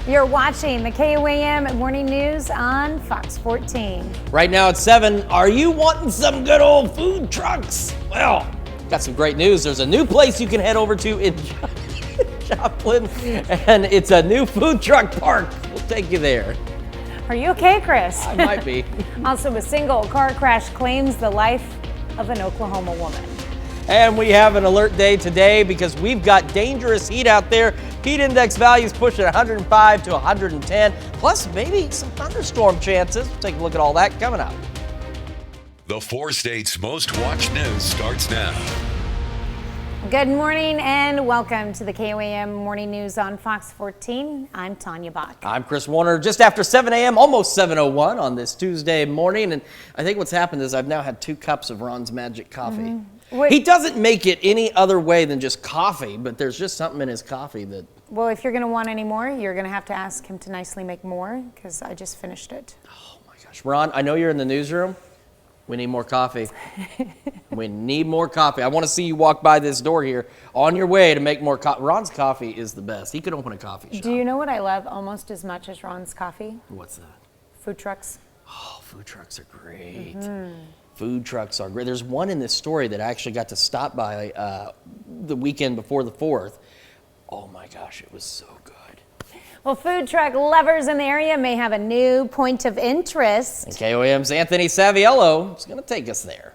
You're watching the KOAM Morning News on Fox 14. Right now at 7, are you wanting some good old food trucks? Well, got some great news. There's a new place you can head over to in Joplin, and it's a new food truck park. We'll take you there. Are you okay, Chris? I might be. Also, a single car crash claims the life of an Oklahoma woman. And we have an alert day today because we've got dangerous heat out there. Heat index values pushing 105 to 110, plus maybe some thunderstorm chances. We'll take a look at all that coming up. The 4 states' most watched news starts now. Good morning and welcome to the KOAM Morning News on Fox 14. I'm Tanya Bach. I'm Chris Warner. Just after 7 a.m., almost 7:01 on this Tuesday morning. And I think what's happened is I've now had 2 cups of Ron's Magic coffee. He doesn't make it any other way than just coffee, but there's just something in his coffee that... Well, if you're going to want any more, you're going to have to ask him to nicely make more because I just finished it. Oh my gosh. Ron, I know you're in the newsroom. We need more coffee. We need more coffee. I want to see you walk by this door here on your way to make more coffee. Ron's coffee is the best. He could open a coffee shop. Do you know what I love almost as much as Ron's coffee? What's that? Food trucks. Oh, food trucks are great. Food trucks are great. There's one in this story that I actually got to stop by the weekend before the 4th. Oh my gosh, it was so good. Well, food truck lovers in the area may have a new point of interest. And KOAM's Anthony Saviello is going to take us there.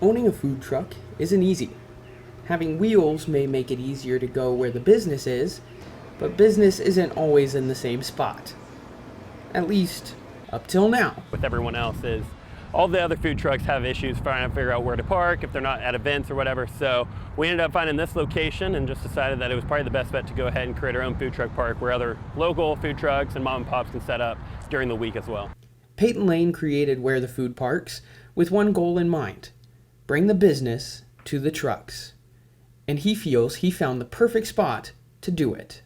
Owning a food truck isn't easy. Having wheels may make it easier to go where the business is, but business isn't always in the same spot. At least, up till now. With everyone else is all the other food trucks have issues trying to figure out where to park if they're not at events or whatever. So we ended up finding this location and just decided that it was probably the best bet to go ahead and create our own food truck park where other local food trucks and mom and pops can set up during the week as well. Peyton Lane created Where the Food Parks with one goal in mind: bring the business to the trucks. And he feels he found the perfect spot to do it.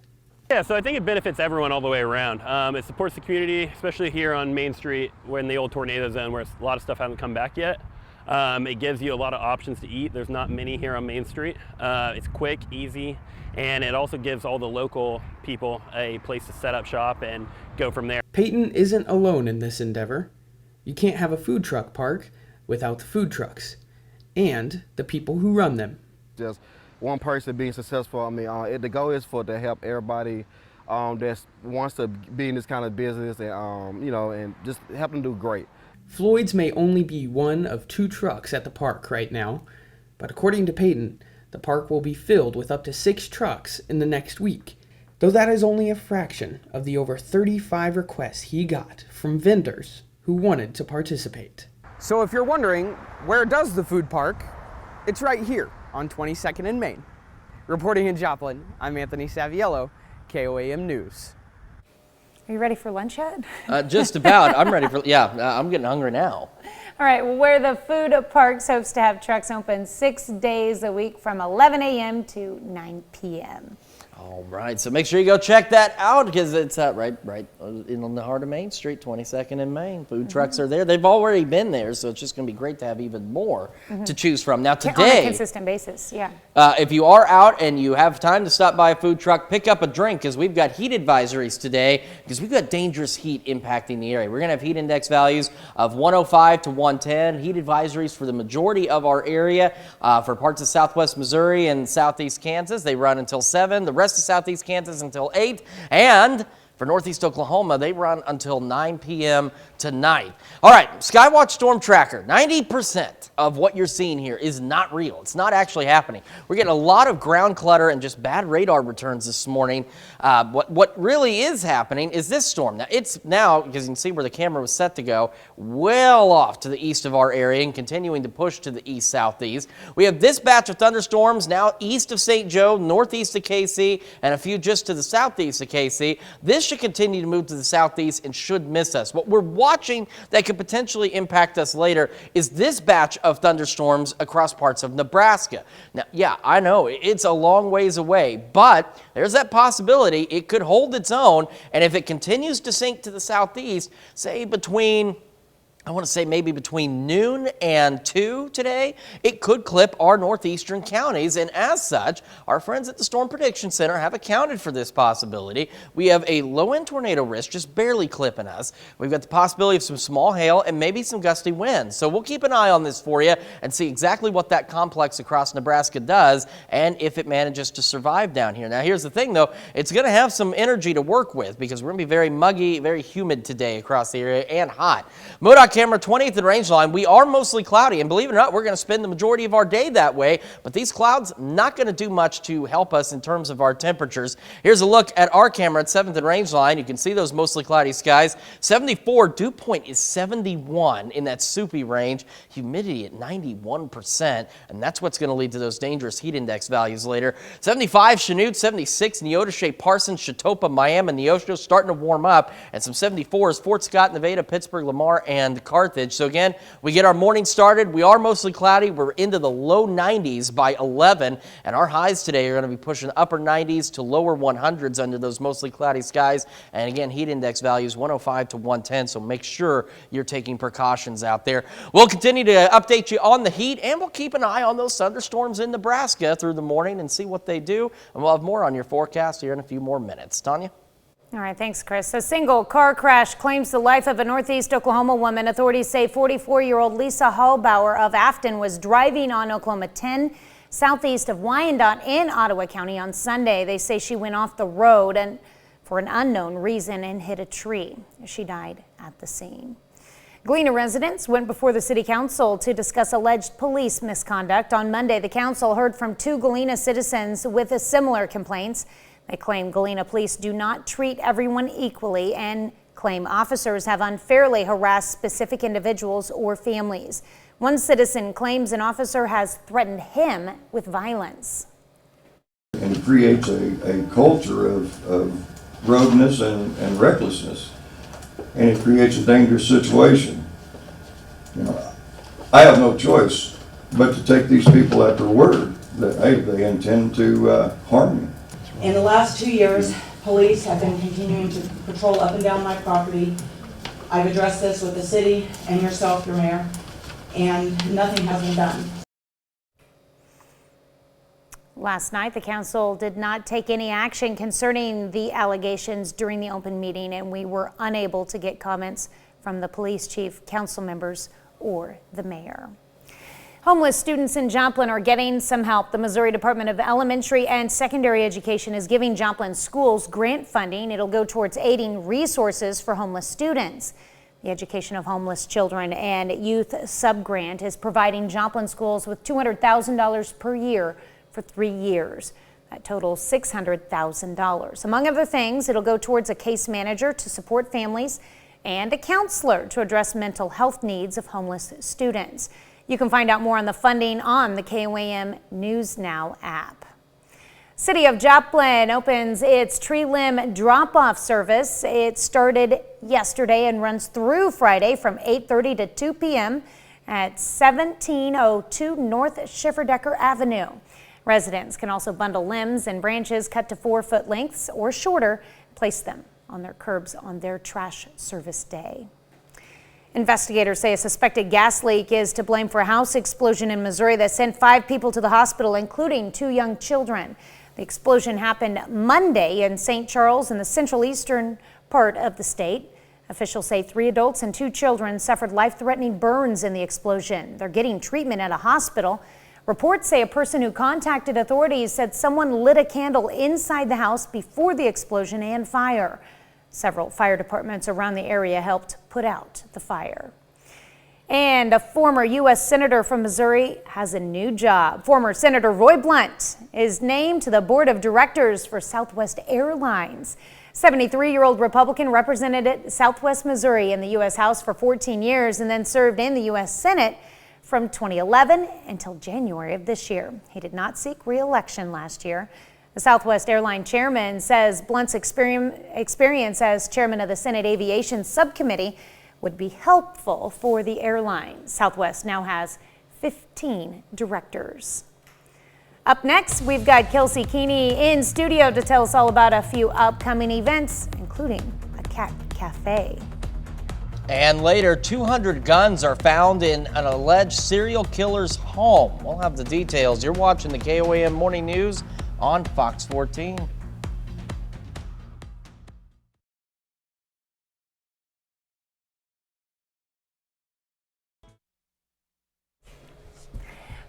Yeah, so I think it benefits everyone all the way around. It supports the community, especially here on Main Street, where in the old tornado zone, where a lot of stuff hasn't come back yet. It gives you a lot of options to eat. There's not many here on Main Street. It's quick, easy, and it also gives all the local people a place to set up shop and go from there. Peyton isn't alone in this endeavor. You can't have a food truck park without the food trucks and the people who run them. Just one person being successful. I mean, the goal is to help everybody that wants to be in this kind of business, and and just help them do great. Floyd's may only be one of 2 trucks at the park right now, but according to Peyton, the park will be filled with up to 6 trucks in the next week. Though that is only a fraction of the over 35 requests he got from vendors who wanted to participate. So if you're wondering, where does the food park? It's right here on 22nd and Main. Reporting in Joplin, I'm Anthony Saviello, KOAM News. Are you ready for lunch yet? Just about. I'm ready for, I'm getting hungry now. All right, well, Where the Food Parks hopes to have trucks open 6 days a week from 11 a.m. to 9 p.m. All right, so make sure you go check that out because it's right in the heart of Main Street, 22nd and Main. Food trucks are there. They've already been there, so it's just going to be great to have even more to choose from. Now today, on a consistent basis, yeah. If you are out and you have time to stop by a food truck, pick up a drink because we've got heat advisories today because we've got dangerous heat impacting the area. We're going to have heat index values of 105 to 110. Heat advisories for the majority of our area for parts of southwest Missouri and southeast Kansas. They run until 7. The rest of southeast Kansas until 8, and for northeast Oklahoma, they run until 9 p.m. tonight. All right, Skywatch Storm Tracker, 90% of what you're seeing here is not real. It's not actually happening. We're getting a lot of ground clutter and just bad radar returns this morning. What really is happening is this storm. Now, it's now, because you can see where the camera was set to go, well off to the east of our area and continuing to push to the east-southeast. We have this batch of thunderstorms now east of St. Joe, northeast of KC, and a few just to the southeast of KC. This should continue to move to the southeast and should miss us. What we're watching that could potentially impact us later is this batch of thunderstorms across parts of Nebraska. Now, yeah, I know it's a long ways away, but there's that possibility it could hold its own, and if it continues to sink to the southeast, say between I want to say maybe between noon and 2 today, it could clip our northeastern counties, and as such, our friends at the Storm Prediction Center have accounted for this possibility. We have a low-end tornado risk just barely clipping us. We've got the possibility of some small hail and maybe some gusty winds. So we'll keep an eye on this for you and see exactly what that complex across Nebraska does and if it manages to survive down here. Now, here's the thing, though. It's going to have some energy to work with because we're going to be very muggy, very humid today across the area and hot. MoDOT camera 20th and range line, we are mostly cloudy, and believe it or not, we're going to spend the majority of our day that way, but these clouds not going to do much to help us in terms of our temperatures. Here's a look at our camera at 7th and range line. You can see those mostly cloudy skies. 74, dew point is 71 in that soupy range, humidity at 91%, and that's what's going to lead to those dangerous heat index values later. 75, Chanute, 76, Neodesha, Parsons, Chatopa, Miami, Neosho starting to warm up, and some 74s, Fort Scott, Nevada, Pittsburgh, Lamar, and Carthage. So again, we get our morning started. We are mostly cloudy. We're into the low 90s by 11, and our highs today are going to be pushing upper 90s to lower 100s under those mostly cloudy skies. And again, heat index values 105 to 110, so make sure you're taking precautions out there. We'll continue to update you on the heat, and we'll keep an eye on those thunderstorms in Nebraska through the morning and see what they do. And we'll have more on your forecast here in a few more minutes. Tanya? All right, thanks, Chris. A single car crash claims the life of a Northeast Oklahoma woman. Authorities say 44-year-old Lisa Hallbauer of Afton was driving on Oklahoma 10 southeast of Wyandotte in Ottawa County on Sunday. They say she went off the road and for an unknown reason and hit a tree. She died at the scene. Galena residents went before the city council to discuss alleged police misconduct. On Monday, the council heard from 2 Galena citizens with similar complaints. They claim Galena police do not treat everyone equally and claim officers have unfairly harassed specific individuals or families. One citizen claims an officer has threatened him with violence. And it creates a culture of rogueness and recklessness, and it creates a dangerous situation. You know, I have no choice but to take these people at their word that, hey, they intend to harm me. In the last 2 years, police have been continuing to patrol up and down my property. I've addressed this with the city and yourself, your mayor, and nothing has been done. Last night, the council did not take any action concerning the allegations during the open meeting, and we were unable to get comments from the police chief, council members, or the mayor. Homeless students in Joplin are getting some help. The Missouri Department of Elementary and Secondary Education is giving Joplin schools grant funding. It'll go towards aiding resources for homeless students. The Education of Homeless Children and Youth Subgrant is providing Joplin schools with $200,000 per year for 3 years. That totals $600,000. Among other things, it'll go towards a case manager to support families and a counselor to address mental health needs of homeless students. You can find out more on the funding on the KOAM News Now app. City of Joplin opens its tree limb drop-off service. It started yesterday and runs through Friday from 8:30 to 2 p.m. at 1702 North Schifferdecker Avenue. Residents can also bundle limbs and branches cut to 4-foot lengths or shorter, place them on their curbs on their trash service day. Investigators say a suspected gas leak is to blame for a house explosion in Missouri that sent 5 people to the hospital, including 2 young children. The explosion happened Monday in St. Charles in the central eastern part of the state. Officials say 3 adults and 2 children suffered life-threatening burns in the explosion. They're getting treatment at a hospital. Reports say a person who contacted authorities said someone lit a candle inside the house before the explosion and fire. Several fire departments around the area helped put out the fire. And a former U.S. Senator from Missouri has a new job. Former Senator Roy Blunt is named to the board of directors for Southwest Airlines. 73-year-old Republican represented Southwest Missouri in the U.S. House for 14 years and then served in the U.S. Senate from 2011 until January of this year. He did not seek re-election last year. The Southwest Airline chairman says Blunt's experience as chairman of the Senate Aviation Subcommittee would be helpful for the airline. Southwest now has 15 directors. Up next, we've got Kelsey Keeney in studio to tell us all about a few upcoming events, including a cat cafe. And later, 200 guns are found in an alleged serial killer's home. We'll have the details. You're watching the KOAM Morning News on Fox 14.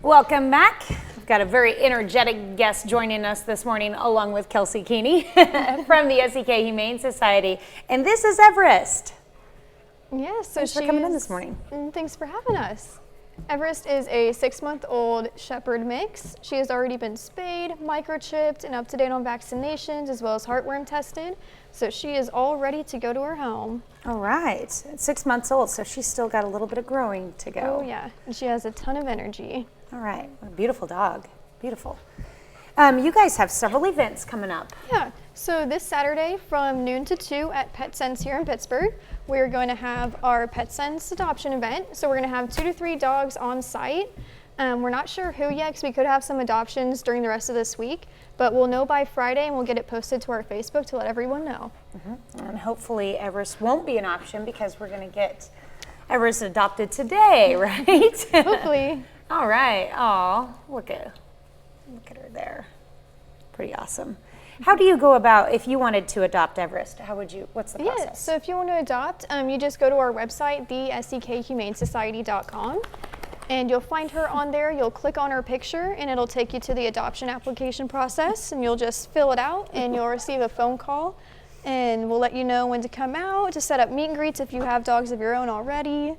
Welcome back. We've got a very energetic guest joining us this morning, along with Kelsey Keeney from the SEK Humane Society. And this is Everest. Yes, so Thanks for coming in this morning. Thanks for having us. Everest is a 6-month-old shepherd mix. She has already been spayed, microchipped, and up to date on vaccinations, as well as heartworm tested. So she is all ready to go to her home. All right. 6 months old, so she's still got a little bit of growing to go. Oh yeah, and she has a ton of energy. All right. What a beautiful dog. Beautiful. You guys have several events coming up. Yeah, so this Saturday from noon to 2 at Pet Sense here in Pittsburgh, we're going to have our Pet Sense adoption event. So we're going to have 2 to 3 dogs on site. We're not sure who yet, because we could have some adoptions during the rest of this week, but we'll know by Friday and we'll get it posted to our Facebook to let everyone know. And hopefully Everest won't be an option, because we're going to get Everest adopted today, right? Hopefully. All right. Oh, look at her there. Pretty awesome. How do you go about, if you wanted to adopt Everest, what's the process? Yeah, so if you want to adopt, you just go to our website, thesekhumanesociety.com, and you'll find her on there. You'll click on her picture and it'll take you to the adoption application process, and you'll just fill it out and you'll receive a phone call, and we'll let you know when to come out to set up meet and greets if you have dogs of your own already,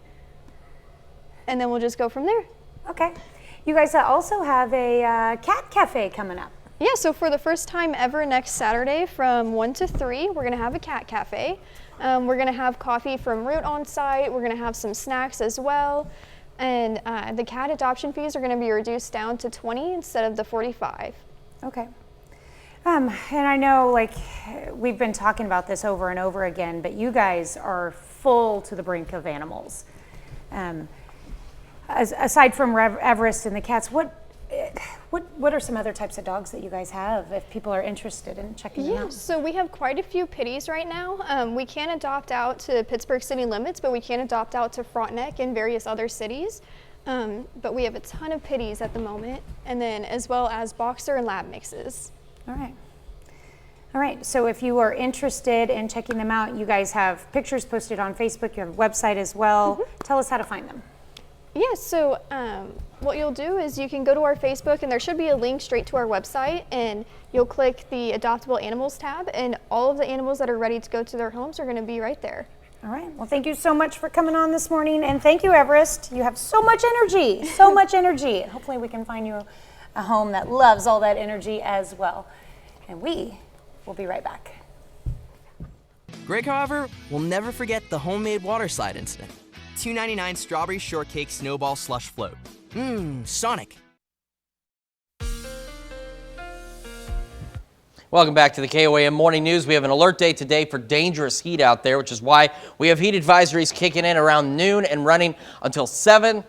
and then we'll just go from there. Okay. You guys also have a cat cafe coming up. Yeah, so for the first time ever next Saturday from 1 to 3, we're gonna have a cat cafe. We're gonna have coffee from Root on site. We're gonna have some snacks as well. And the cat adoption fees are gonna be reduced down to 20 instead of the 45. Okay. And I know, like, we've been talking about this over and over again, but you guys are full to the brink of animals. Aside from Everest and the cats, what are some other types of dogs that you guys have if people are interested in checking them out? So we have quite a few pitties right now. We can adopt out to Pittsburgh city limits, but we can adopt out to Frontenac and various other cities. But we have a ton of pitties at the moment, and then as well as boxer and lab mixes. All right. All right, so if you are interested in checking them out, you guys have pictures posted on Facebook, you have a website as well. Tell us how to find them. Yeah, so what you'll do is you can go to our Facebook, and there should be a link straight to our website, and you'll click the Adoptable Animals tab, and all of the animals that are ready to go to their homes are going to be right there. All right, well, thank you so much for coming on this morning, and thank you, Everest. You have so much energy, so much energy. Hopefully we can find you a home that loves all that energy as well. And we will be right back. Greg, however, will never forget the homemade water slide incident. $2.99 strawberry shortcake snowball slush float. Sonic. Welcome back to the KOAM Morning News. We have an alert day today for dangerous heat out there, which is why we have heat advisories kicking in around noon and running until 7,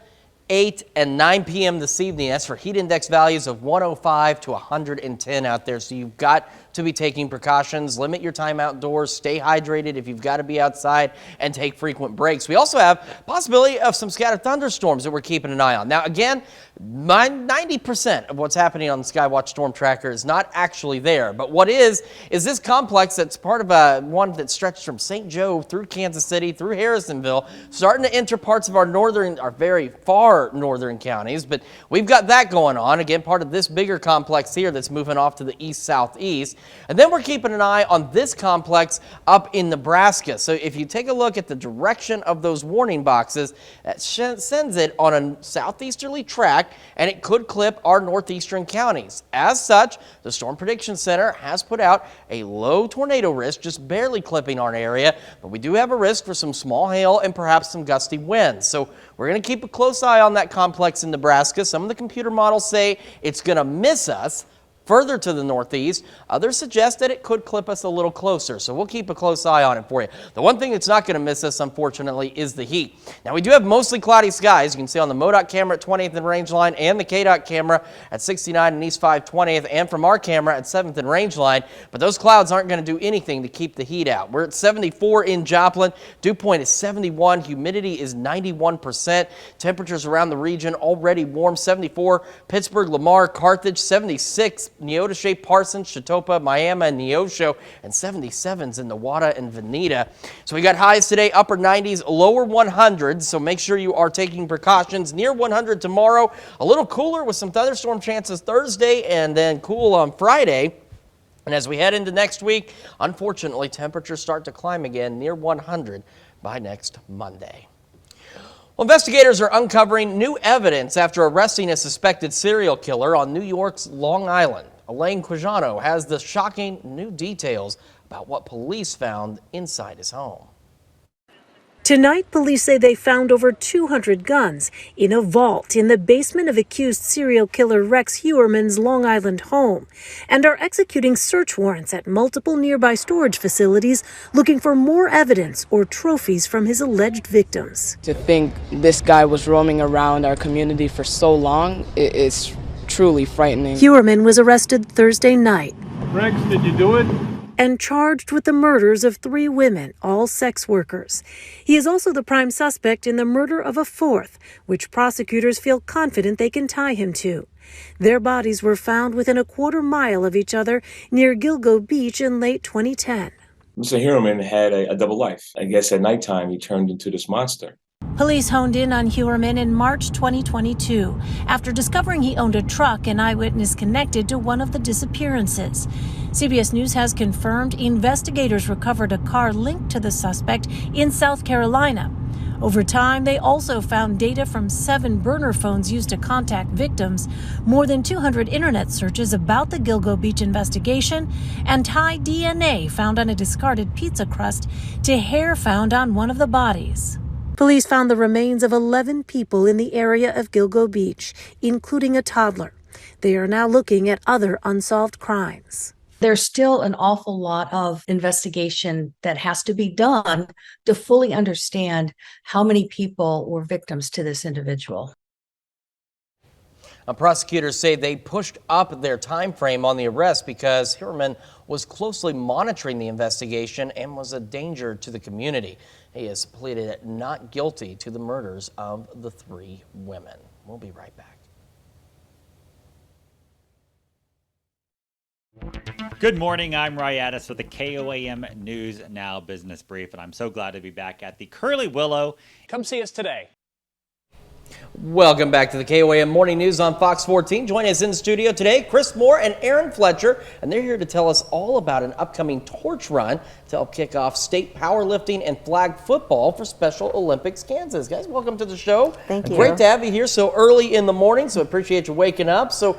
8, and 9 p.m. this evening. That's for heat index values of 105 to 110 out there. So you've got to be taking precautions. Limit your time outdoors. Stay hydrated if you've got to be outside, and take frequent breaks. We also have possibility of some scattered thunderstorms that we're keeping an eye on. Now, again, 90% of what's happening on the Skywatch Storm Tracker is not actually there. But what is this complex that's part of one that stretched from St. Joe through Kansas City, through Harrisonville, starting to enter parts of our very far northern counties. But we've got that going on. Again, part of this bigger complex here that's moving off to the east-southeast. And then we're keeping an eye on this complex up in Nebraska. So if you take a look at the direction of those warning boxes, that sends it on a southeasterly track, and it could clip our northeastern counties. As such, the Storm Prediction Center has put out a low tornado risk, just barely clipping our area, but we do have a risk for some small hail and perhaps some gusty winds. So we're going to keep a close eye on that complex in Nebraska. Some of the computer models say it's going to miss us, further to the northeast. Others suggest that it could clip us a little closer, so we'll keep a close eye on it for you. The one thing that's not going to miss us, unfortunately, is the heat. Now, we do have mostly cloudy skies. You can see on the MoDOT camera at 20th and Rangeline and the KDOT camera at 69 and East 520th, and from our camera at 7th and Rangeline, but those clouds aren't going to do anything to keep the heat out. We're at 74 in Joplin. Dew point is 71. Humidity is 91%. Temperatures around the region already warm. 74 Pittsburgh, Lamar, Carthage, 76 Neodesha, Parsons, Chautauqua, Miami, and Neosho, and 77s in Newata and Veneta. So we got highs today, upper 90s, lower 100s, so make sure you are taking precautions. Near 100 tomorrow, a little cooler with some thunderstorm chances Thursday, and then cool on Friday. And as we head into next week, unfortunately, temperatures start to climb again near 100 by next Monday. Well, investigators are uncovering new evidence after arresting a suspected serial killer on New York's Long Island. Elaine Quijano has the shocking new details about what police found inside his home. Tonight, police say they found over 200 guns in a vault in the basement of accused serial killer Rex Heuermann's Long Island home and are executing search warrants at multiple nearby storage facilities looking for more evidence or trophies from his alleged victims. To think this guy was roaming around our community for so long, it's truly frightening. Heuermann was arrested Thursday night. Rex, did you do it? And charged with the murders of 3 women, all sex workers. He is also the prime suspect in the murder of a 4th, which prosecutors feel confident they can tie him to. Their bodies were found within a quarter-mile of each other near Gilgo Beach in late 2010. Mr. Heuermann had a double life. I guess at nighttime he turned into this monster. Police honed in on Heuermann in March 2022 after discovering he owned a truck and eyewitness connected to one of the disappearances. CBS News has confirmed investigators recovered a car linked to the suspect in South Carolina. Over time, they also found data from 7 burner phones used to contact victims, more than 200 internet searches about the Gilgo Beach investigation, and tied DNA found on a discarded pizza crust to hair found on one of the bodies. Police found the remains of 11 people in the area of Gilgo Beach, including a toddler. They are now looking at other unsolved crimes. There's still an awful lot of investigation that has to be done to fully understand how many people were victims to this individual. Prosecutors say they pushed up their time frame on the arrest because Heuermann was closely monitoring the investigation and was a danger to the community. He has pleaded not guilty to the murders of the 3 women. We'll be right back. Good morning, I'm Ry Addis with the KOAM News Now Business Brief, and I'm so glad to be back at the Curly Willow. Come see us today. Welcome back to the KOAM Morning News on Fox 14. Joining us in the studio today, Chris Moore and Aaron Fletcher, and they're here to tell us all about an upcoming torch run to help kick off state powerlifting and flag football for Special Olympics Kansas. Guys, welcome to the show. Thank you. Great to have you here so early in the morning, so appreciate you waking up. So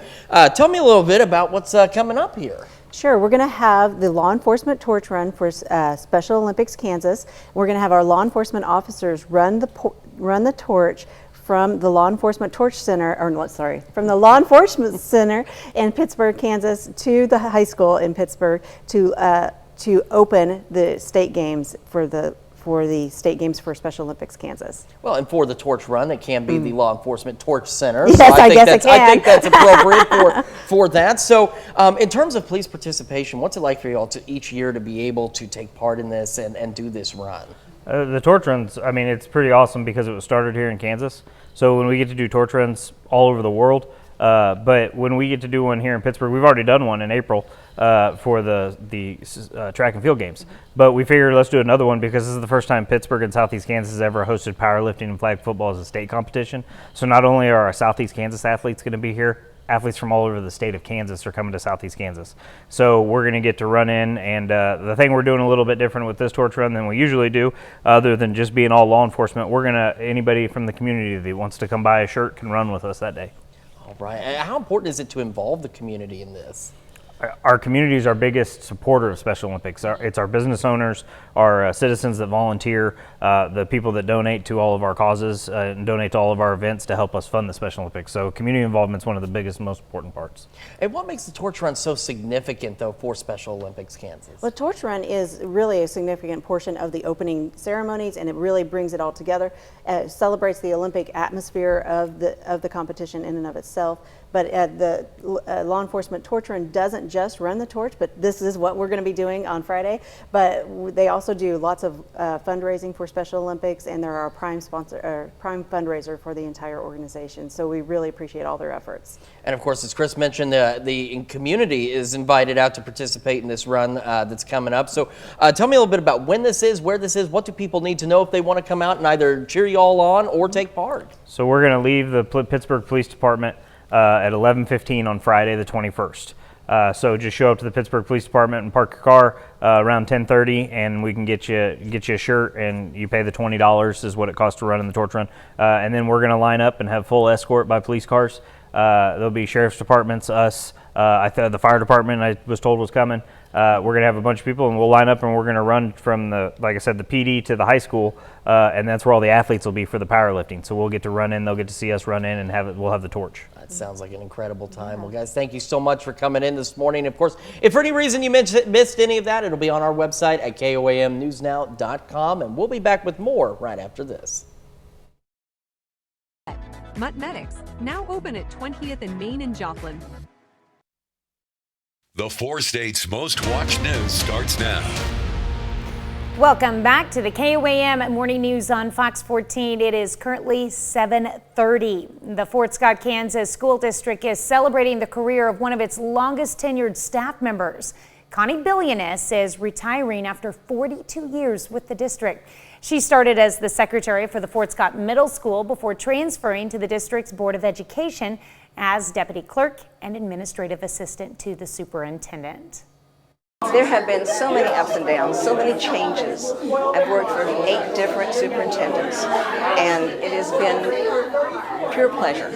tell me a little bit about what's coming up here. Sure, we're going to have the law enforcement torch run for Special Olympics Kansas. We're going to have our law enforcement officers run the torch from the Law Enforcement Torch Center, from the Law Enforcement Center in Pittsburgh, Kansas, to the high school in Pittsburgh to open the state games for the state games for Special Olympics Kansas. Well, and for the torch run, it can be the Law Enforcement Torch Center. Yes, so I guess it can. I think that's appropriate for that. So in terms of police participation, what's it like for you all to each year to be able to take part in this and do this run? The torch runs, I mean, it's pretty awesome because it was started here in Kansas. So when we get to do torch runs all over the world, but when we get to do one here in Pittsburgh, we've already done one in April for the track and field games. But we figured let's do another one because this is the first time Pittsburgh and Southeast Kansas has ever hosted powerlifting and flag football as a state competition. So not only are our Southeast Kansas athletes going to be here, athletes from all over the state of Kansas are coming to Southeast Kansas. So we're going to get to run in, and the thing we're doing a little bit different with this torch run than we usually do, other than just being all law enforcement, anybody from the community that wants to come buy a shirt can run with us that day. All right. How important is it to involve the community in this? our community is our biggest supporter of Special Olympics. It's our business owners, our citizens that volunteer, the people that donate to all of our causes and donate to all of our events to help us fund the Special Olympics. So community involvement is one of the biggest, most important parts. And what makes the torch run so significant, though, for Special Olympics Kansas? Well, Torch Run is really a significant portion of the opening ceremonies, and it really brings it all together. Celebrates the Olympic atmosphere of the competition in and of itself. But the law enforcement torch run doesn't just run the torch, but this is what we're going to be doing on Friday. But they also do lots of fundraising for Special Olympics, and they're our prime sponsor, prime fundraiser for the entire organization. So we really appreciate all their efforts. And of course, as Chris mentioned, the community is invited out to participate in this run that's coming up. So tell me a little bit about when this is, where this is, what do people need to know if they want to come out and either cheer you all on or take part? So we're going to leave the Pittsburgh Police Department at 11:15 on Friday the 21st. So just show up to the Pittsburgh Police Department and park your car around 10:30, and we can get you a shirt, and you pay the $20 is what it costs to run in the torch run. And then we're going to line up and have full escort by police cars. There'll be sheriff's departments, us, the fire department I was told was coming. We're going to have a bunch of people, and we'll line up, and we're going to run from like I said, the PD to the high school, and that's where all the athletes will be for the powerlifting. So we'll get to run in, they'll get to see us run in, and we'll have the torch. That sounds like an incredible time. Well, guys, thank you so much for coming in this morning. Of course, if for any reason you missed any of that, it'll be on our website at KOAMnewsnow.com, and we'll be back with more right after this. Mutt Medics, now open at 20th and Main in Joplin. The 4 states' most watched news starts now. Welcome back to the KOAM Morning News on Fox 14. It is currently 7:30. The Fort Scott, Kansas School District is celebrating the career of one of its longest tenured staff members. Connie Billionis is retiring after 42 years with the district. She started as the secretary for the Fort Scott Middle School before transferring to the district's Board of Education as deputy clerk and administrative assistant to the superintendent. There have been so many ups and downs, so many changes. I've worked for 8 different superintendents, and it has been pure pleasure.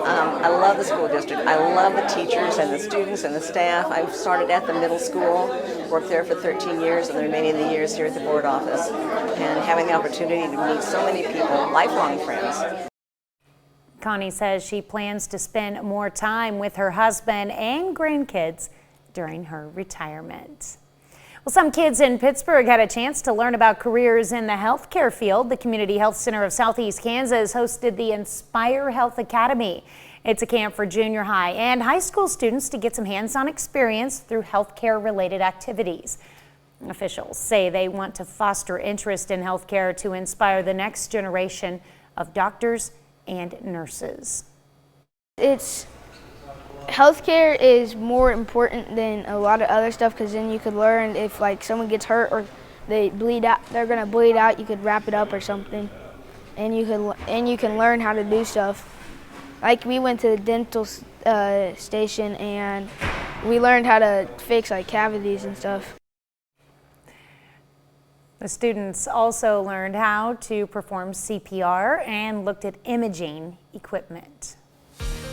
I love the school district. I love the teachers and the students and the staff. I've started at the middle school, worked there for 13 years, and the remaining of the years here at the board office, and having the opportunity to meet so many people, lifelong friends. Connie says she plans to spend more time with her husband and grandkids during her retirement. Well, some kids in Pittsburgh had a chance to learn about careers in the healthcare field. The Community Health Center of Southeast Kansas hosted the Inspire Health Academy. It's a camp for junior high and high school students to get some hands-on experience through healthcare related activities. Officials say they want to foster interest in healthcare to inspire the next generation of doctors and nurses. Healthcare is more important than a lot of other stuff, because then you could learn if like someone gets hurt or they bleed out, they're gonna bleed out, you could wrap it up or something, and you can learn how to do stuff. Like we went to the dental station and we learned how to fix like cavities and stuff. The students also learned how to perform CPR and looked at imaging equipment.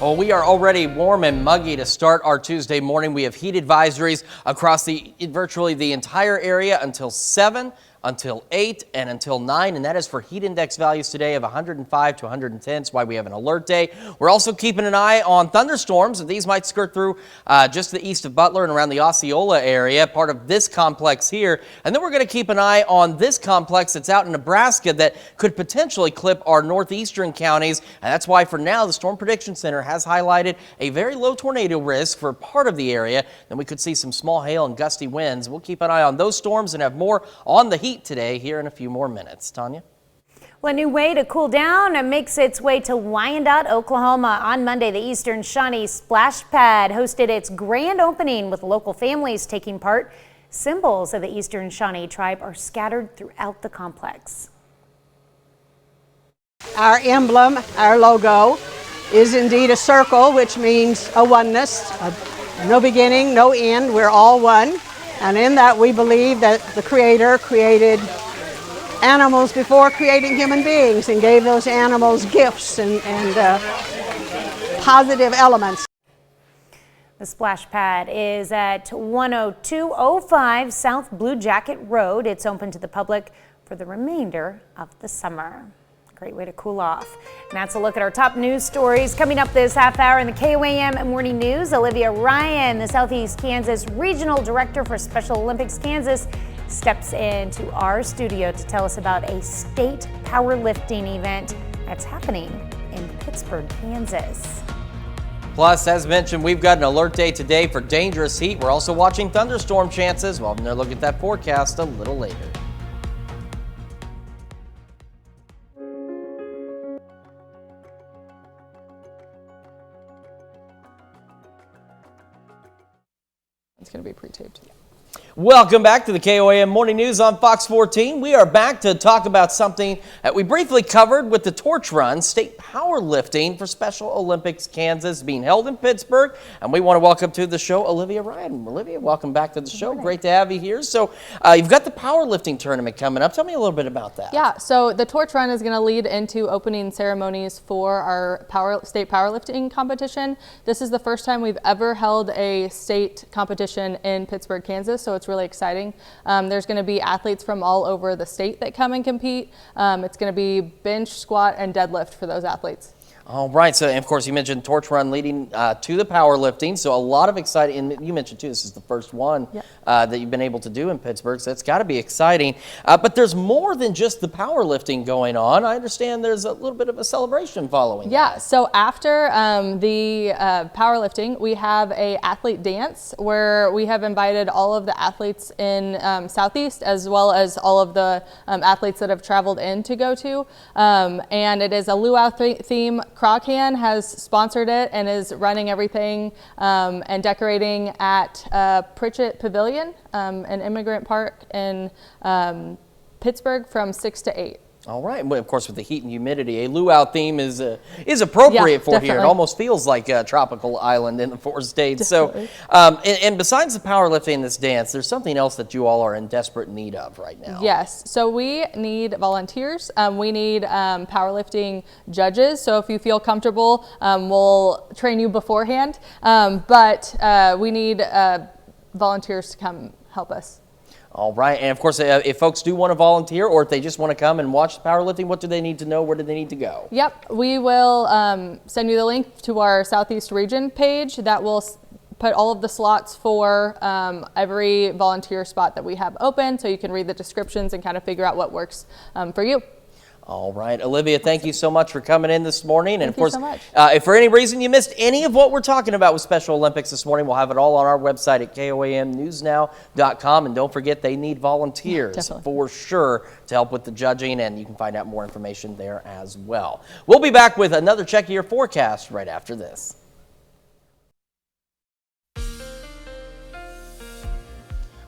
Well, we are already warm and muggy to start our Tuesday morning. We have heat advisories across virtually the entire area until 7, until 8, and until 9, and that is for heat index values today of 105 to 110. That's why we have an alert day. We're also keeping an eye on thunderstorms, and these might skirt through just to the east of Butler and around the Osceola area, part of this complex here. And then we're going to keep an eye on this complex that's out in Nebraska that could potentially clip our northeastern counties, and that's why for now the Storm Prediction Center has highlighted a very low tornado risk for part of the area. Then we could see some small hail and gusty winds. We'll keep an eye on those storms and have more on the heat today here in a few more minutes. Tanya? Well, a new way to cool down makes its way to Wyandotte, Oklahoma. On Monday, the Eastern Shawnee Splash Pad hosted its grand opening with local families taking part. Symbols of the Eastern Shawnee tribe are scattered throughout the complex. Our emblem, our logo, is indeed a circle, which means a oneness, no beginning, no end. We're all one. And in that, we believe that the Creator created animals before creating human beings and gave those animals gifts and positive elements. The splash pad is at 10205 South Blue Jacket Road. It's open to the public for the remainder of the summer. Great way to cool off. And that's a look at our top news stories. Coming up this half hour in the KOAM Morning News, Olivia Ryan, the Southeast Kansas Regional Director for Special Olympics Kansas, steps into our studio to tell us about a state powerlifting event that's happening in Pittsburg, Kansas. Plus, as mentioned, we've got an alert day today for dangerous heat. We're also watching thunderstorm chances. We'll have a look at that forecast a little later. It's going to be pre-taped. Welcome back to the KOAM Morning News on Fox 14. We are back to talk about something that we briefly covered with the torch run, state powerlifting for Special Olympics Kansas being held in Pittsburgh. And we want to welcome to the show Olivia Ryan. Olivia, welcome back to the show. Great to have you here. So you've got the powerlifting tournament coming up. Tell me a little bit about that. Yeah, so the torch run is going to lead into opening ceremonies for our state powerlifting competition. This is the first time we've ever held a state competition in Pittsburgh, Kansas, so it's really exciting. There's going to be athletes from all over the state that come and compete. It's going to be bench, squat, and deadlift for those athletes. All right. So, and of course, you mentioned torch run leading to the powerlifting. So a lot of exciting, and you mentioned too, this is the first one that you've been able to do in Pittsburgh. So it's got to be exciting. But there's more than just the powerlifting going on. I understand there's a little bit of a celebration following. Yeah. So after the powerlifting, we have a athlete dance where we have invited all of the athletes in Southeast as well as all of the athletes that have traveled in to go to. And it is a luau theme. KOAM has sponsored it and is running everything and decorating at Pritchett Pavilion, an immigrant park in Pittsburgh from 6 to 8. All right. Well, of course, with the heat and humidity, a luau theme is appropriate for here. It almost feels like a tropical island in the 4 states. Definitely. So, and besides the powerlifting and this dance, there's something else that you all are in desperate need of right now. Yes. So we need volunteers. We need powerlifting judges. So if you feel comfortable, we'll train you beforehand. But we need volunteers to come help us. All right. And of course, if folks do want to volunteer or if they just want to come and watch the powerlifting, what do they need to know? Where do they need to go? Yep. We will send you the link to our Southeast Region page that will put all of the slots for every volunteer spot that we have open, so you can read the descriptions and kind of figure out what works for you. All right, Olivia, thank you so much for coming in this morning. And of course, so much. If for any reason you missed any of what we're talking about with Special Olympics this morning, we'll have it all on our website at KOAMnewsnow.com. And don't forget, they need volunteers for sure to help with the judging, and you can find out more information there as well. We'll be back with another check of your forecast right after this.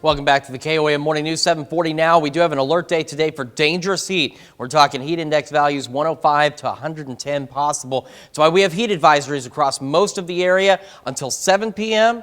Welcome back to the KOAM Morning News, 7:40 now. We do have an alert day today for dangerous heat. We're talking heat index values 105 to 110 possible. That's why we have heat advisories across most of the area until 7 p.m.,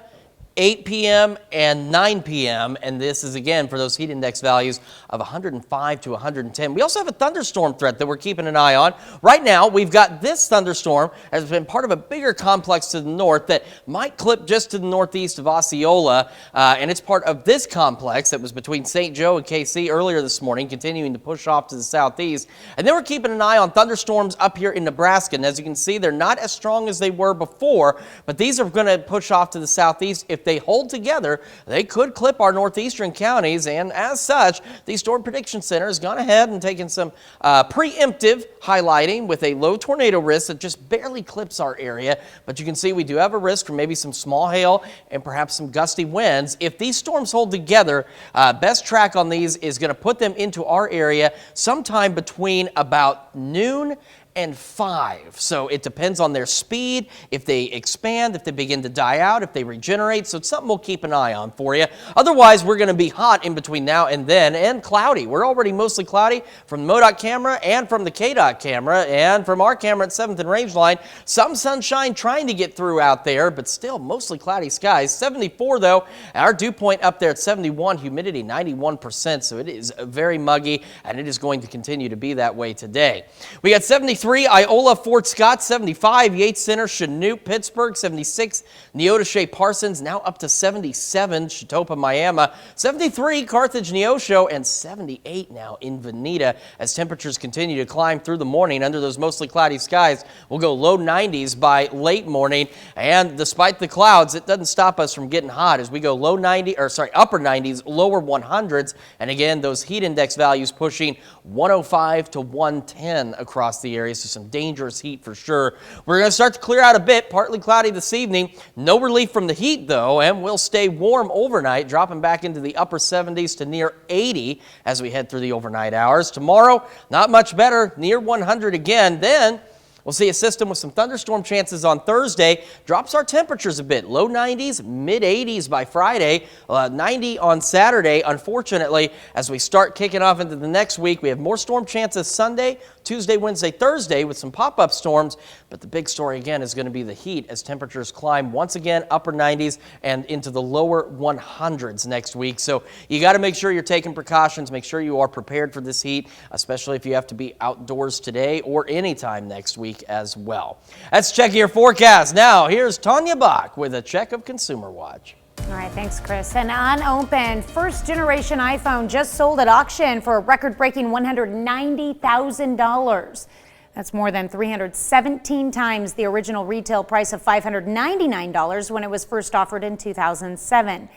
8 p.m. and 9 p.m. And this is, again, for those heat index values of 105 to 110. We also have a thunderstorm threat that we're keeping an eye on. Right now, we've got this thunderstorm has been part of a bigger complex to the north that might clip just to the northeast of Osceola. And it's part of this complex that was between St. Joe and KC earlier this morning, continuing to push off to the southeast. And then we're keeping an eye on thunderstorms up here in Nebraska. And as you can see, they're not as strong as they were before, but these are going to push off to the southeast. If they hold together, they could clip our northeastern counties, and as such, the Storm Prediction Center has gone ahead and taken some preemptive highlighting with a low tornado risk that just barely clips our area. But you can see we do have a risk for maybe some small hail and perhaps some gusty winds. If these storms hold together, best track on these is going to put them into our area sometime between about noon and 5. So it depends on their speed, if they expand, if they begin to die out, if they regenerate. So it's something we'll keep an eye on for you. Otherwise, we're going to be hot in between now and then, and cloudy. We're already mostly cloudy from the MoDOT camera and from the KDOT camera and from our camera at 7th and Rangeline. Some sunshine trying to get through out there, but still mostly cloudy skies. 74 though, our dew point up there at 71, humidity 91%. So it is very muggy, and it is going to continue to be that way today. We got 76 73, Iola, Fort Scott, 75, Yates Center, Chanute, Pittsburgh, 76, Neodesha, Parsons, now up to 77, Chitopa, Miami, 73, Carthage, Neosho, and 78 now in Veneta as temperatures continue to climb through the morning under those mostly cloudy skies. We'll go low 90s by late morning, and despite the clouds, it doesn't stop us from getting hot as we go upper 90s, lower 100s, and again, those heat index values pushing 105 to 110 across the area, so some dangerous heat for sure. We're going to start to clear out a bit, partly cloudy this evening. No relief from the heat though, and we'll stay warm overnight, dropping back into the upper 70s to near 80 as we head through the overnight hours. Tomorrow, not much better, near 100 again. Then we'll see a system with some thunderstorm chances on Thursday. Drops our temperatures a bit. Low 90s, mid 80s by Friday, 90 on Saturday. Unfortunately, as we start kicking off into the next week, we have more storm chances Sunday, Tuesday, Wednesday, Thursday with some pop-up storms. But the big story again is going to be the heat as temperatures climb once again upper 90s and into the lower 100s next week. So you got to make sure you're taking precautions. Make sure you are prepared for this heat, especially if you have to be outdoors today or anytime next week as well. Let's check your forecast. Now, here's Tanya Bach with a check of Consumer Watch. All right, thanks, Chris. An unopened first-generation iPhone just sold at auction for a record-breaking $190,000. That's more than 317 times the original retail price of $599 when it was first offered in 2007.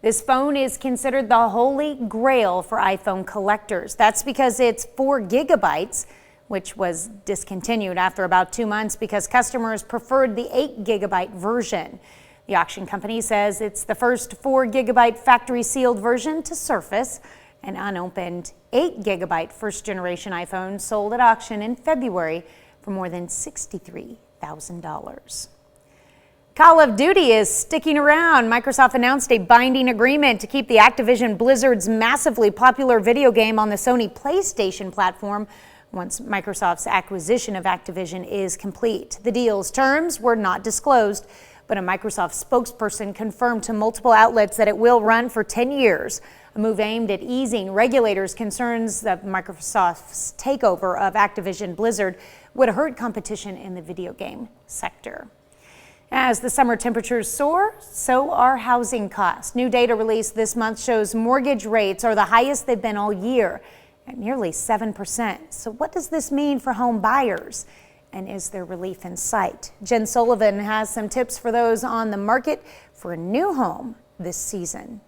This phone is considered the holy grail for iPhone collectors. That's because it's 4 gigabytes, which was discontinued after about 2 months because customers preferred the 8 gigabyte version. The auction company says it's the first 4 gigabyte factory sealed version to surface. An unopened 8 gigabyte first generation iPhone sold at auction in February for more than $63,000. Call of Duty is sticking around. Microsoft announced a binding agreement to keep the Activision Blizzard's massively popular video game on the Sony PlayStation platform once Microsoft's acquisition of Activision is complete. The deal's terms were not disclosed, but a Microsoft spokesperson confirmed to multiple outlets that it will run for 10 years, a move aimed at easing regulators' concerns that Microsoft's takeover of Activision Blizzard would hurt competition in the video game sector. As the summer temperatures soar, so are housing costs. New data released this month shows mortgage rates are the highest they've been all year, at nearly 7%. So what does this mean for home buyers? And is there relief in sight? Jen Sullivan has some tips for those on the market for a new home this season.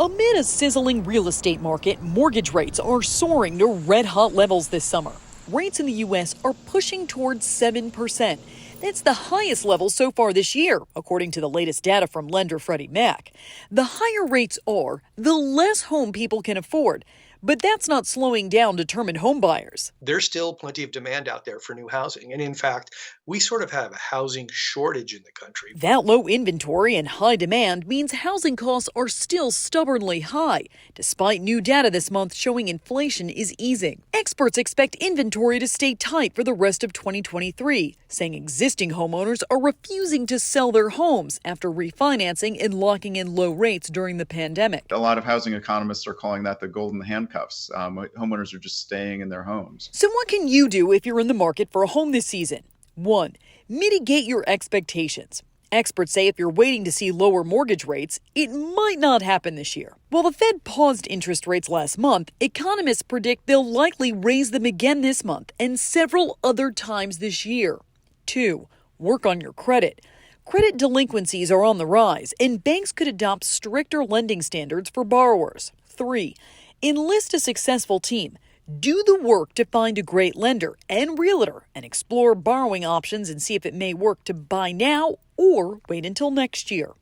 Amid a sizzling real estate market, mortgage rates are soaring to red-hot levels this summer. Rates in the U.S. are pushing towards 7%. That's the highest level so far this year, according to the latest data from lender Freddie Mac. The higher rates are, the less home people can afford. But that's not slowing down determined home buyers. There's still plenty of demand out there for new housing. And in fact, we sort of have a housing shortage in the country. That low inventory and high demand means housing costs are still stubbornly high, despite new data this month showing inflation is easing. Experts expect inventory to stay tight for the rest of 2023, saying existing homeowners are refusing to sell their homes after refinancing and locking in low rates during the pandemic. A lot of housing economists are calling that the golden handcuffs. Homeowners are just staying in their homes. So what can you do if you're in the market for a home this season? 1. Mitigate your expectations. Experts say if you're waiting to see lower mortgage rates, it might not happen this year. While the Fed paused interest rates last month, economists predict they'll likely raise them again this month and several other times this year. 2. Work on your credit. Credit delinquencies are on the rise, and banks could adopt stricter lending standards for borrowers. 3. Enlist a successful team. Do the work to find a great lender and realtor and explore borrowing options and see if it may work to buy now or wait until next year.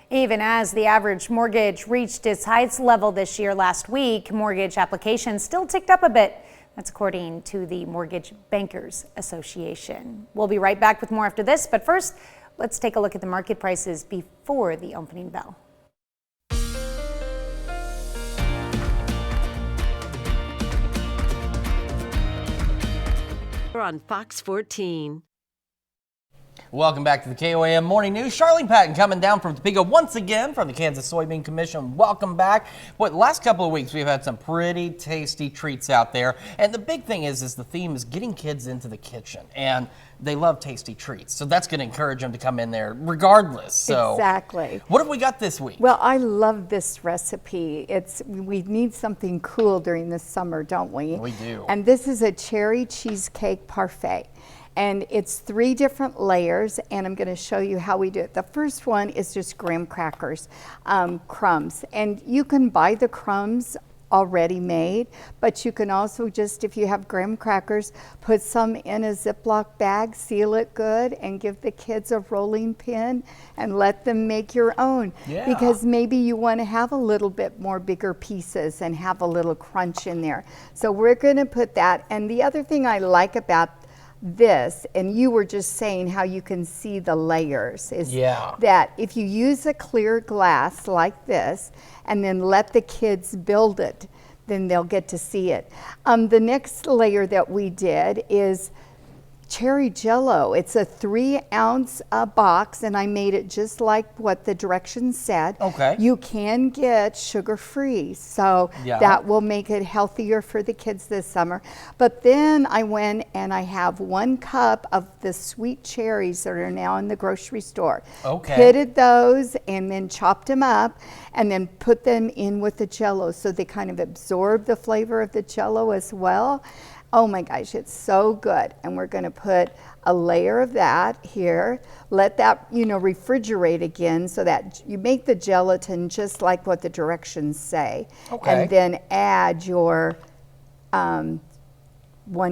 Even as the average mortgage reached its highest level this year last week, mortgage applications still ticked up a bit. That's according to the Mortgage Bankers Association. We'll be right back with more after this, but first, let's take a look at the market prices before the opening bell. On Fox 14. Welcome back to the KOAM Morning News. Charlene Patton coming down from Topeka once again from the Kansas Soybean Commission. Welcome back. Boy, the last couple of weeks we've had some pretty tasty treats out there. And the big thing is the theme is getting kids into the kitchen. And they love tasty treats. So that's going to encourage them to come in there regardless. So exactly. What have we got this week? Well, I love this recipe. We need something cool during the summer, don't we? We do. And this is a cherry cheesecake parfait. And it's 3 different layers, and I'm going to show you how we do it. The first one is just graham crackers, crumbs. And you can buy the crumbs already made, but you can also just, if you have graham crackers, put some in a Ziploc bag, seal it good, and give the kids a rolling pin and let them make your own. Yeah. Because maybe you want to have a little bit more bigger pieces and have a little crunch in there. So we're going to put that. And the other thing I like about this, and you were just saying how you can see the layers, is that if you use a clear glass like this and then let the kids build it, then they'll get to see it. The next layer that we did is cherry jello. It's a 3-ounce box, and I made it just like what the directions said. Okay. You can get sugar-free, so that will make it healthier for the kids this summer. But then I went and I have 1 cup of the sweet cherries that are now in the grocery store. Okay. Pitted those and then chopped them up and then put them in with the jello so they kind of absorb the flavor of the jello as well. Oh my gosh, it's so good. And we're going to put a layer of that here. Let that, refrigerate again so that you make the gelatin just like what the directions say. Okay. And then add your 1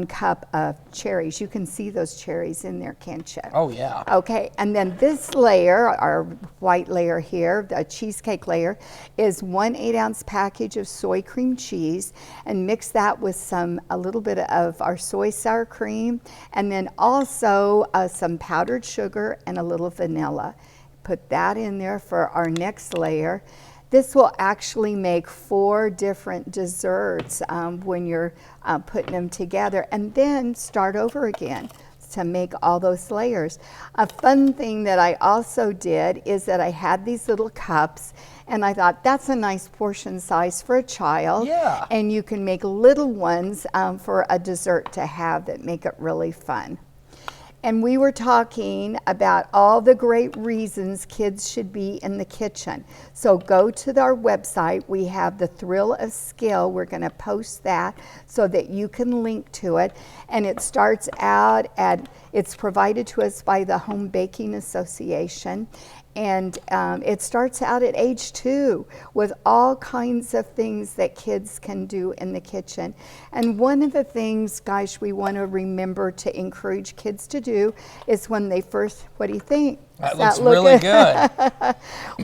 cup of cherries. You can see those cherries in there, can't you? Oh, yeah. Okay, and then this layer, our white layer here, the cheesecake layer, is 1 8-ounce package of soy cream cheese, and mix that with a little bit of our soy sour cream, and then also some powdered sugar and a little vanilla. Put that in there for our next layer. This will actually make 4 different desserts when you're putting them together, and then start over again to make all those layers. A fun thing that I also did is that I had these little cups, and I thought that's a nice portion size for a child. Yeah. And you can make little ones for a dessert to have that make it really fun. And we were talking about all the great reasons kids should be in the kitchen. So go to our website. We have the Thrill of Skill. We're going to post that so that you can link to it. And it starts out it's provided to us by the Home Baking Association. And it starts out at age 2 with all kinds of things that kids can do in the kitchen. And one of the things, guys, we want to remember to encourage kids to do is when they first, what do you think? That looks really good.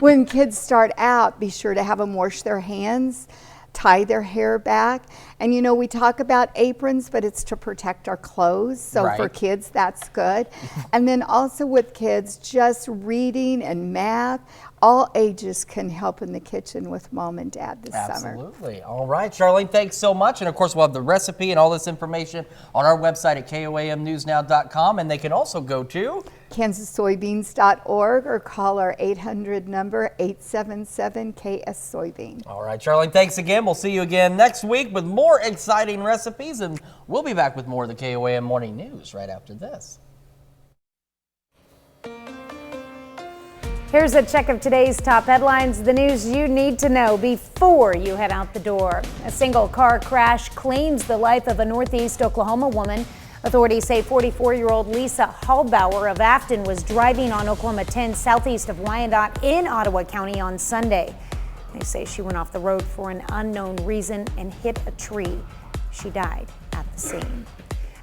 When kids start out, be sure to have them wash their hands, tie their hair back. And we talk about aprons, but it's to protect our clothes. So for kids, that's good. And then also with kids, just reading and math, all ages can help in the kitchen with mom and dad this summer. Absolutely. All right, Charlene, thanks so much. And of course, we'll have the recipe and all this information on our website at KOAMnewsnow.com. And they can also go to kansassoybeans.org or call our 800 number 877-KS-SOYBEAN. All right, Charlene, thanks again. We'll see you again next week with more exciting recipes, and we'll be back with more of the KOAM Morning News right after this. Here's a check of today's top headlines, the news you need to know before you head out the door. A single car crash claims the life of a Northeast Oklahoma woman. Authorities say 44-year-old Lisa Hallbauer of Afton was driving on Oklahoma 10 southeast of Wyandotte in Ottawa County on Sunday. They say she went off the road for an unknown reason and hit a tree. She died at the scene.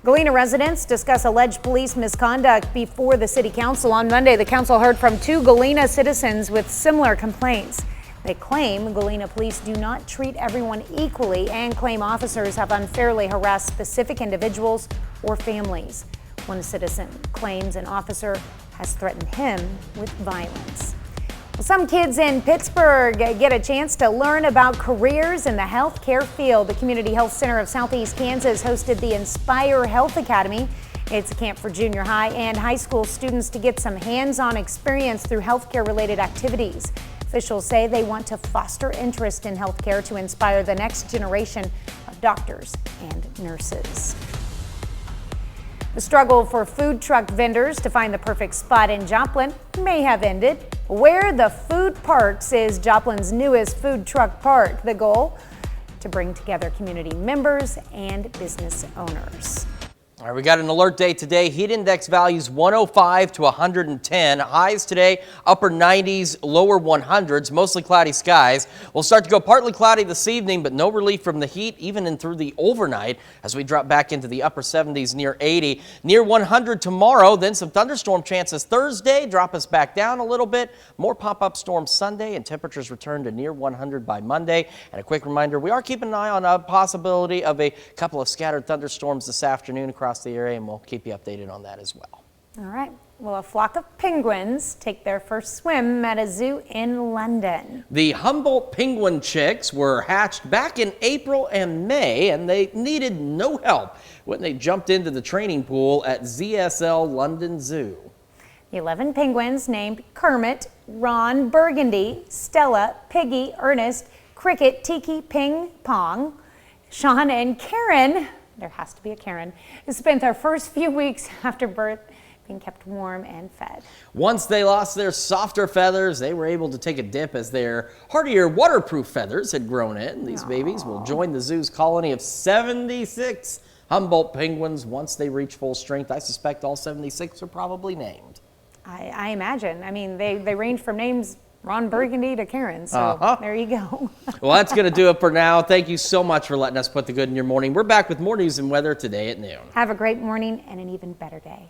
Galena residents discuss alleged police misconduct before the city council. On Monday, the council heard from 2 Galena citizens with similar complaints. They claim Galena police do not treat everyone equally and claim officers have unfairly harassed specific individuals or families. One citizen claims an officer has threatened him with violence. Well, some kids in Pittsburgh get a chance to learn about careers in the healthcare field. The Community Health Center of Southeast Kansas hosted the Inspire Health Academy It's a camp for junior high and high school students to get some hands-on experience through healthcare-related activities. Officials say they want to foster interest in healthcare to inspire the next generation of doctors and nurses. The struggle for food truck vendors to find the perfect spot in Joplin may have ended. Where the Food Parks is Joplin's newest food truck park. The goal? To bring together community members and business owners. All right, we got an alert day today. Heat index values 105 to 110. Highs today, upper 90s, lower 100s, mostly cloudy skies. We'll start to go partly cloudy this evening, but no relief from the heat even in through the overnight as we drop back into the upper 70s near 80. Near 100 tomorrow, then some thunderstorm chances Thursday, drop us back down a little bit. More pop-up storms Sunday, and temperatures return to near 100 by Monday. And a quick reminder, we are keeping an eye on a possibility of a couple of scattered thunderstorms this afternoon across the area, and we'll keep you updated on that as well. All right. Well, a flock of penguins take their first swim at a zoo in London. The Humboldt penguin chicks were hatched back in April and May, and they needed no help when they jumped into the training pool at ZSL London Zoo. The 11 penguins named Kermit, Ron, Burgundy, Stella, Piggy, Ernest, Cricket, Tiki, Ping, Pong, Sean, and Karen. There has to be a Karen, who spent their first few weeks after birth being kept warm and fed. Once they lost their softer feathers, they were able to take a dip as their hardier waterproof feathers had grown in. These babies will join the zoo's colony of 76 Humboldt penguins once they reach full strength. I suspect all 76 are probably named. I imagine. I mean, they range from names Ron Burgundy to Karen, so there you go. Well, that's going to do it for now. Thank you so much for letting us put the good in your morning. We're back with more news and weather today at noon. Have a great morning and an even better day.